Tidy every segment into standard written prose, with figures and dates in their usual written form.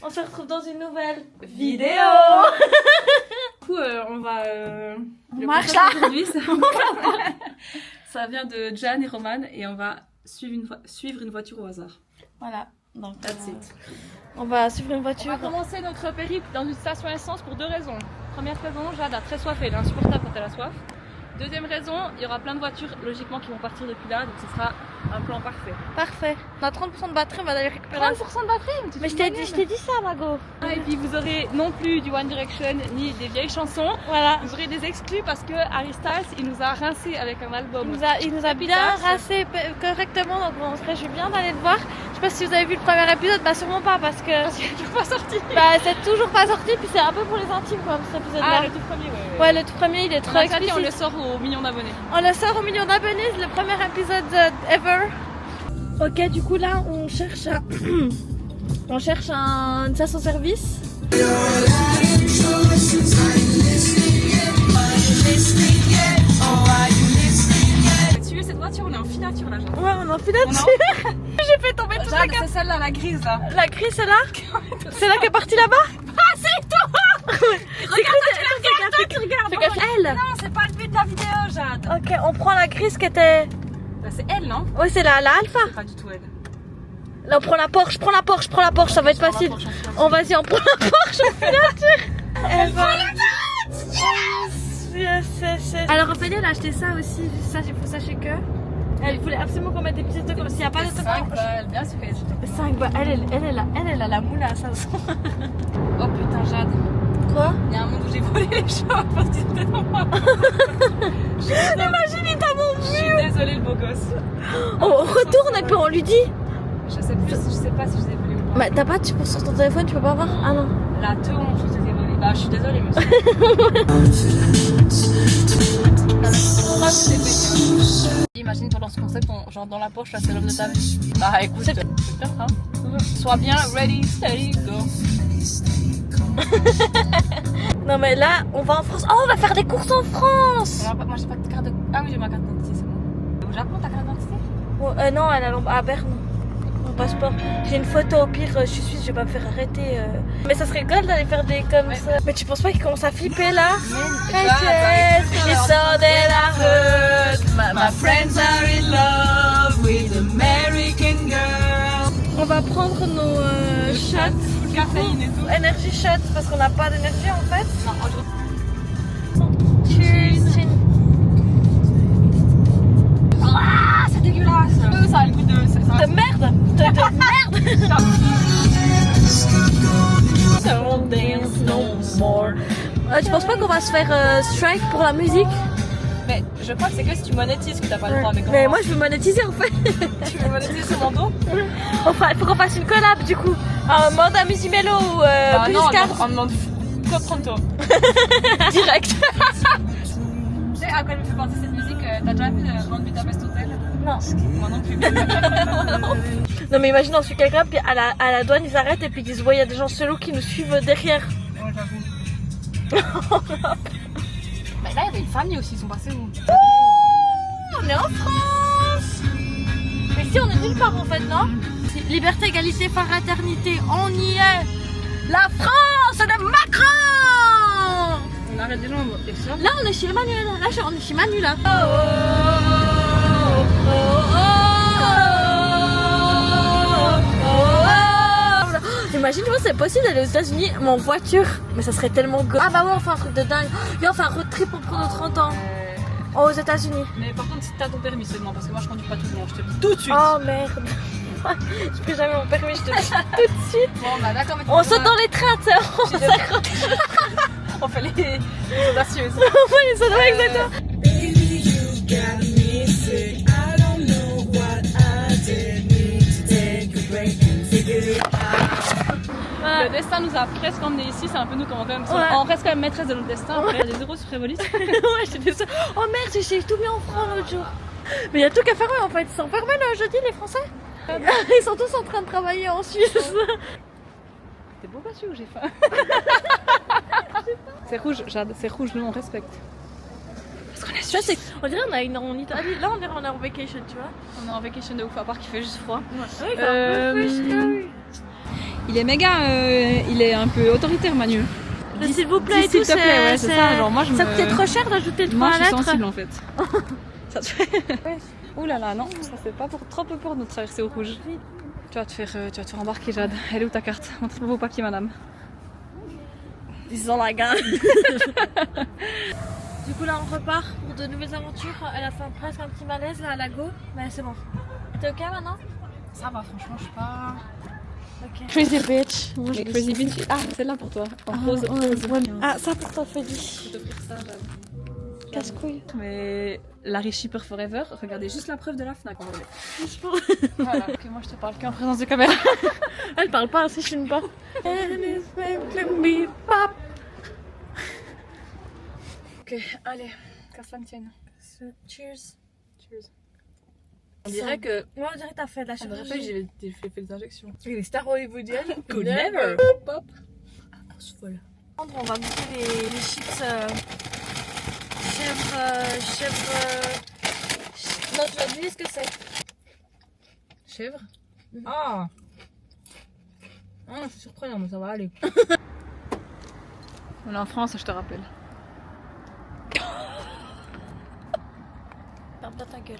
On se retrouve dans une nouvelle vidéo. Du coup, on va... on marche là. Aujourd'hui, ça vient de Jan et Roman et on va suivre une voiture au hasard. Voilà. Donc, That's it. On va suivre une voiture. On va commencer notre périple dans une station essence pour deux raisons. Première raison, Jade a très soif et elle est insupportable quand elle a soif. Deuxième raison, il y aura plein de voitures logiquement qui vont partir depuis là, donc ce sera un plan parfait. Parfait. On a 30% de batterie, on va d'aller récupérer. 30% de batterie. Mais je t'ai dit ça, Margot. Et puis vous aurez non plus du One Direction ni des vieilles chansons. Voilà. Vous aurez des exclus parce que Harry Styles, il nous a rincé avec un album. Il nous a bien rincé correctement, donc on se réjouit bien d'aller le voir. Je sais pas si vous avez vu le premier épisode, bah sûrement pas parce que c'est toujours pas sorti. Bah c'est toujours pas sorti, puis c'est un peu pour les intimes quoi cet épisode-là. Ah le tout premier, ouais. Ouais, le tout premier il est trop explicite. On le sort aux millions d'abonnés. On le sort aux millions d'abonnés, c'est le premier épisode ever. Ok, du coup là on cherche une station-service. Tu cette voiture, on est en filature là, genre. Ouais, on est en filature. J'ai fait tomber toute la carte. C'est celle-là, la grise là. La grise, c'est là. C'est là qui est partie là-bas. Ah, c'est toi. Regarde, tu regardes. Elle. Non, c'est pas le but de la vidéo, Jade. Ok, on prend la grise qui était... Bah, c'est elle, non? Oui, c'est la Alpha. C'est pas du tout elle. Là, on prend la Porsche, prends la Porsche, ça va être facile. On vas-y, on prend la Porsche en filature. Elle va... Alors Ophélie elle a acheté ça aussi, ça il faut sachez que elle voulait absolument qu'on mette des petites comme s'il n'y a pas de 5 balles, bien sûr qu'elle est 5 balles, elle a la moule à 500. Oh putain Jade. Quoi? Il y a un monde où j'ai volé les choses parce que c'était dans moi. Imagine il t'a mon Je suis désolée le beau gosse. On retourne et puis on lui dit. Je sais pas si je les ai volés ou pas. Bah t'as pas, tu sur ton téléphone tu peux pas voir? Ah non. La teon, je les ai volés. Bah je suis désolée monsieur. Imagine pendant ce concept, genre dans la poche, là c'est l'homme de ta vie. Bah écoute, c'est bien hein. Sois bien ready, steady, go. Non mais là on va en France. Oh on va faire des courses en France. Moi j'ai pas de carte de... Ah oui j'ai ma carte d'identité, c'est bon. Au Japon t'as carte d'identité? Non elle est à Berne. Mon passeport. J'ai une photo au pire, je suis suisse, je vais pas me faire arrêter. Mais ça serait cool d'aller faire des comme ça. Mais tu penses pas qu'il commence à flipper là? Ils sont de la hood. My friends are in love with American girls. On va prendre nos shots, Caféine et tout. energy shots parce qu'on n'a pas d'énergie en fait. Non, Cheers. Ah, c'est dégueulasse. Ça a le goût de... De merde. De merde. Don't dance no more. Tu penses pas qu'on va se faire strike pour la musique? Mais je crois que c'est que si tu monétises que t'as pas le droit. Mais moi je veux monétiser en fait. Tu veux monétiser sur mon dos? Il faut qu'on fasse une collab du coup. Manda Musimelo ou Bah plus non, card. on demande Code Pronto. Direct. Tu sais à quoi elle me fait penser cette musique? T'as déjà vu Grand Budapest Hotel? Non. Moi non plus. Non mais imagine on suit quelqu'un puis à la douane ils arrêtent et puis ils disent ouais il y a des gens chelous qui nous suivent derrière. Ouais j'avoue. Mais là il y avait une famille aussi, ils sont passés où? On est en France. Mais si on est nulle part en fait non? Liberté, égalité, fraternité, on y est. La France de Macron. On arrête des gens et ça. Là on est chez Manu là, on est chez Manu là. Imagine, moi c'est possible d'aller aux États-Unis mais en voiture, mais ça serait tellement go. Ah bah ouais, on fait un truc de dingue. Viens, on fait un road trip pour nos 30 ans. Aux États-Unis. Mais par contre, si t'as ton permis seulement, parce que moi je conduis pas tout le monde, je te le dis tout de suite. Oh merde. Je pris jamais mon permis, je te le dis tout de suite. Bon bah d'accord, mais on saute dans les trains, tu sais, on s'accroche. On fait les audacieuses. On fait les audacieuses, exactement. Le destin nous a presque emmenés ici, c'est un peu nous comment quand même. Ouais. On reste quand même maîtresse de notre destin. Après, il y a des euros sur Revolut. Ouais, j'étais désolée. Oh merde, j'ai tout mis en francs l'autre jour. Mais il y a tout qu'à fermer en fait. Ils sont fermés le jeudi, les Français. Ils sont tous en train de travailler en Suisse. T'es beau battu ou j'ai faim? C'est rouge, Jade, c'est rouge, nous on respecte. Parce qu'on est suisse. On dirait on est en Italie. Là, on dirait on est en vacation, tu vois. On est en vacation de ouf, à part qu'il fait juste froid. Ouais, il fait un peu Il est méga, il est un peu autoritaire Manu. S'il vous plaît et tout, s'il te plaît, ouais, c'est ça. Genre moi je ça me... coûtait trop cher d'ajouter le 3 Moi je suis lettres. sensible en fait. Ça te fait... Ouh là là, non, ça fait pas trop peu pour nous traverser au rouge. Tu vas te faire embarquer Jade. Elle est où ta carte? Montrez-moi vos papiers madame. Ils ont la gare. Du coup là on repart pour de nouvelles aventures. Elle a fait presque un petit malaise là à la go, mais c'est bon. T'es ok maintenant? Ça va franchement je suis pas... Ok. Crazy bitch. Moi, Mais Crazy Bitch, ah celle-là pour toi. En rose. Ah ça pour toi Freddy. Je vais t'offrir ça Jade. Casse-couille. Mais Larry Shipper Forever, regardez juste la preuve de la FNAC en vrai. Voilà, que moi je te parle qu'en présence de caméra. Elle parle pas, si je filme pas. Ok, allez, qu'à cela ne tienne. Cheers. Cheers. On dirait que... Moi on dirait que t'as fait de la On dirait pas que chirurgie. j'ai fait des injections. Et les stars hollywoodiennes Could never. Pop. Grosse folle. On va goûter les chips chèvre. Non, tu vas deviner ce que c'est. Chèvre. Ah. Ah, c'est surprenant, mais ça va aller. On est en France, je te rappelle. Ferme bien ta gueule.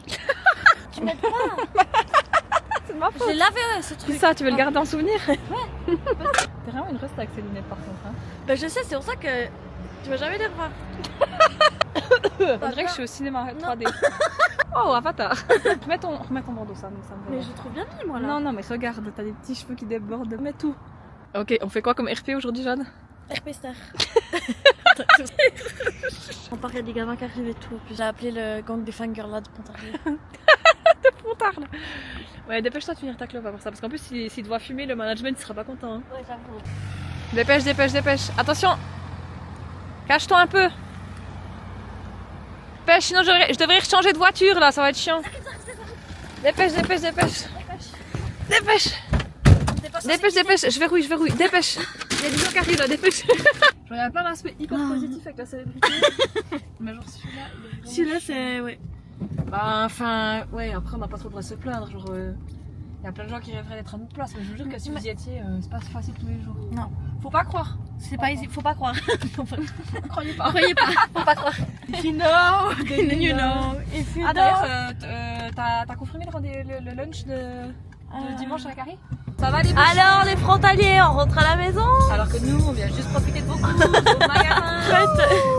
Tu m'aides pas. C'est de ma Je l'ai lavé ce truc. C'est ça, tu veux le garder en souvenir? Ouais. T'es vraiment une reste avec ces lunettes par contre. Hein. Bah je sais, c'est pour ça que tu vas jamais les revoir. On dirait que je suis au cinéma 3D. Oh, Avatar. Remets ton bandeau, ça me Mais va. je trouve bien mis moi là. Non, non, mais regarde, t'as des petits cheveux qui débordent. Mets tout. Ok, on fait quoi comme RP aujourd'hui, Jade? RP Star. On parlait des gamins qui arrivaient et tout. Puis j'ai appelé le gang des fangirls là de Pontarlier. Pontarde. Ouais, dépêche-toi de finir ta clope après ça. Parce qu'en plus, s'il doit fumer, le management il sera pas content. Hein. Ouais, j'avoue. Dépêche, dépêche, dépêche. Attention. Cache-toi un peu. Dépêche, sinon je devrais changer de voiture là, ça va être chiant. Dépêche, dépêche, dépêche. Dépêche. Dépêche, dépêche. Je verrouille, dépêche. Il y a des gens qui arrivent là, dépêche. Genre, il y a plein d'aspects hyper positifs avec la célébrité. Mais genre celui-là, il est Celui-là c'est. Ouais. Bah, enfin, ouais, après on n'a pas trop le droit de se plaindre. Genre, il y a plein de gens qui rêveraient d'être à notre place. Mais je vous jure que si vous y étiez, c'est pas facile tous les jours. Non. Faut pas croire. C'est pas easy, faut pas croire. Croyez pas. Croyez pas, faut pas croire. If you know, Then you know. If you Ah, know. d'ailleurs, t'as confirmé le lunch de dimanche à la Carrie? Ça va les bouches? Alors les frontaliers, on rentre à la maison. Alors que nous, on vient juste profiter de vos cours, de vos magasins.